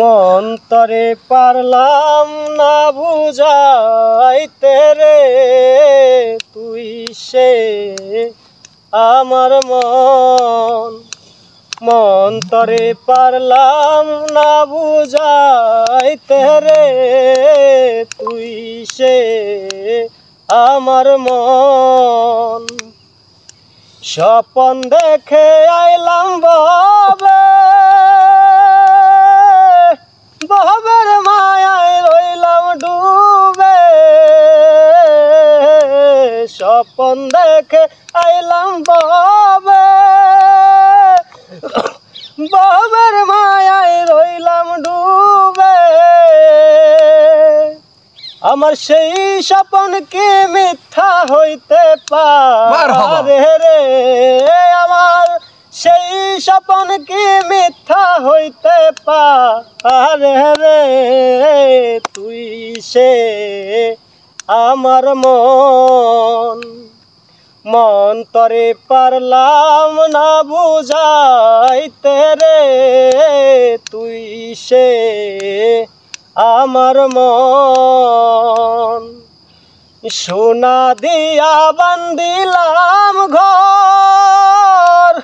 মন্তরে পারলাম না বুঝাইতে রে তুই সে আমার মন। মন্তরে পারলাম না বুঝাইতে রে তুই সে আমার মন। স্বপন দেখে আইলাম বহবের মায়ায় রইলাম ডুবে। স্বপন দেখে আইলাম বহবের মায়ায় রইলাম ডুবে। আমার সেই স্বপন কি মিথ্যা হইতে পারে রে? আমার সেই স্বপন কি মিথ্যা হইতে পারে রে তুই সে আমার মন। মন্তরে পারলাম না বুঝাইতে রে তুই সে আমার মন। সোনা দিয়া বান্দিলাম ঘর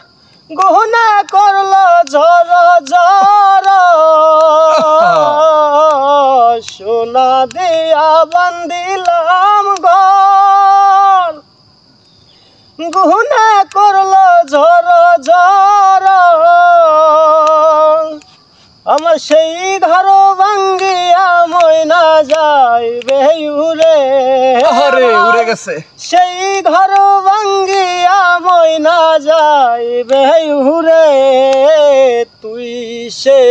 গহনা করলো ঝর ঝর। সোনা দিয়া বান্দিলাম ঘর গহনা করলো ঝর ঝর। আমার সেই ঘর ভাঙ্গিয়া ময়না যাইবে উড়ে। উড়ে গেছে সেই ঘর ভাঙ্গিয়া ময়না যাইবে উড়ে তুই সে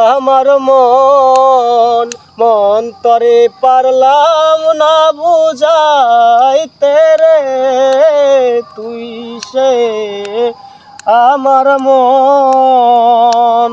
আমার মন। মন্তরে পারলাম না বুঝাইতে রে তুই সে আমার মন।